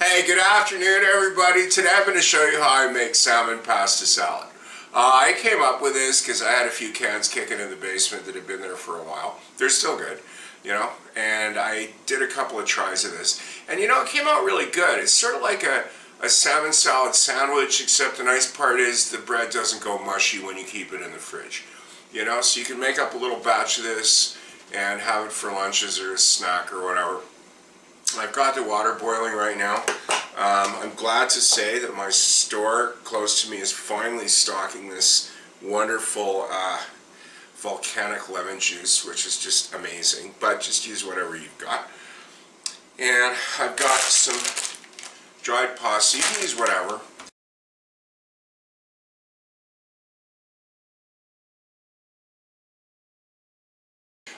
Hey, good afternoon everybody. Today I'm going to show you how I make salmon pasta salad. I came up with this because I had a few cans kicking in the basement that had been there for a while. They're still good, and I did a couple of tries of this. And it came out really good. It's sort of like a salmon salad sandwich, except the nice part is the bread doesn't go mushy when you keep it in the fridge. So you can make up a little batch of this and have it for lunches or a snack or whatever. I've got the water boiling right now. I'm glad to say that my store close to me is finally stocking this wonderful volcanic lemon juice, which is just amazing, but just use whatever you've got. And I've got some dried pasta. You can use whatever.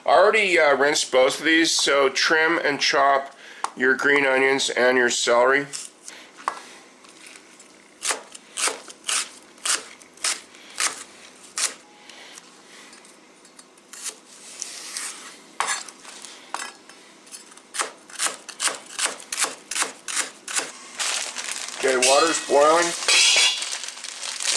I already rinsed both of these, so trim and chop your green onions and your celery. Okay, water's boiling.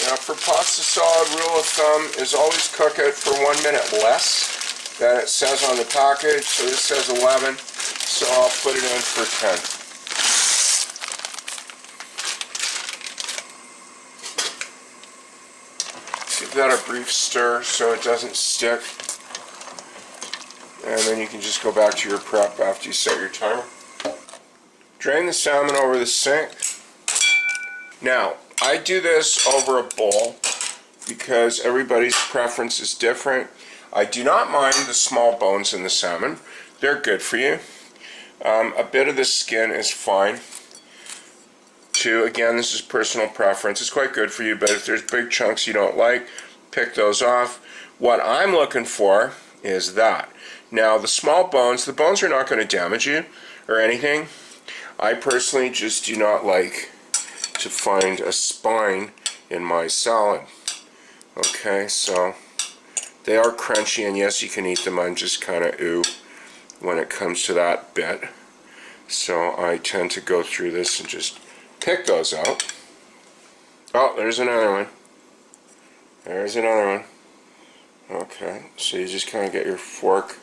Now for pasta salad, rule of thumb is always cook it for 1 minute less than it says on the package. So this says 11, so I'll put it in for 10. Give that a brief stir so it doesn't stick. And then you can just go back to your prep after you set your timer. Drain the salmon over the sink. Now, I do this over a bowl because everybody's preference is different. I do not mind the small bones in the salmon. They're good for you. A bit of the skin is fine too. Again, this is personal preference. It's quite good for you, but if there's big chunks you don't like, pick those off. What I'm looking for is that. Now, the small bones, the bones are not going to damage you or anything. I personally just do not like to find a spine in my salad. Okay, so they are crunchy, and yes, you can eat them. I'm just kind of when it comes to that bit. So I tend to go through this and just pick those out. Oh, there's another one. There's another one. Okay, so you just kind of get your fork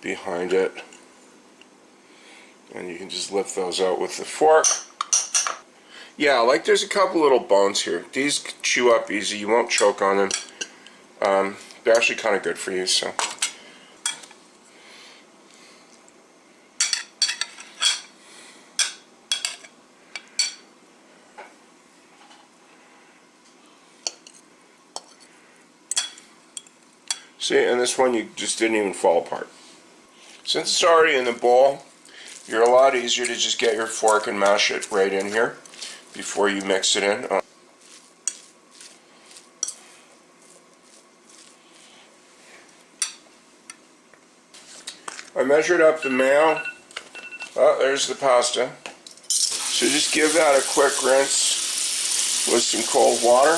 behind it, and you can just lift those out with the fork. Yeah, like there's a couple little bones here. These chew up easy. You won't choke on them. They're actually kind of good for you, so. See, and this one you just didn't even fall apart. Since it's already in the bowl, you're a lot easier to just get your fork and mash it right in here before you mix it in. I measured up the mayo. Oh, there's the pasta. So just give that a quick rinse with some cold water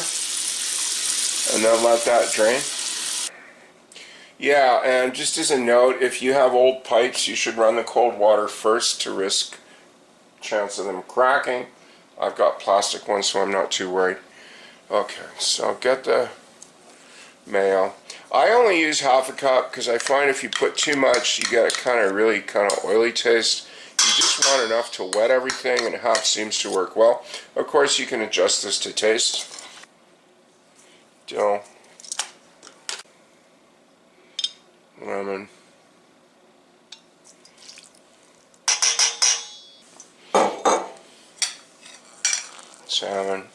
and then let that drain. Yeah, and just as a note, if you have old pipes, you should run the cold water first to risk chance of them cracking. I've got plastic ones, so I'm not too worried. Okay, so get the mayo. I only use half a cup because I find if you put too much, you get a really oily taste. You just want enough to wet everything, and half seems to work well. Of course, you can adjust this to taste. Dill. Lemon. Salmon.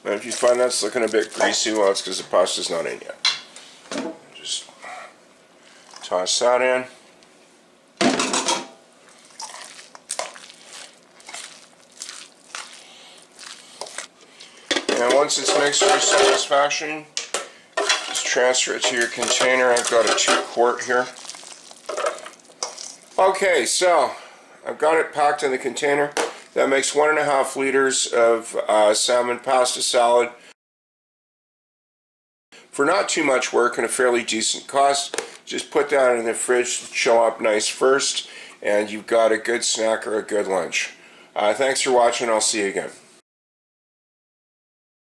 And if you find that's looking a bit greasy, well, it's because the pasta's not in yet. Just toss that in. And once it's mixed to your satisfaction, just transfer it to your container. I've got a 2-quart here. Okay, so I've got it packed in the container. That makes 1.5 liters of salmon pasta salad for not too much work and a fairly decent cost. Just put that in the fridge to show up nice first, and you've got a good snack or a good lunch. Thanks for watching. I'll see you again.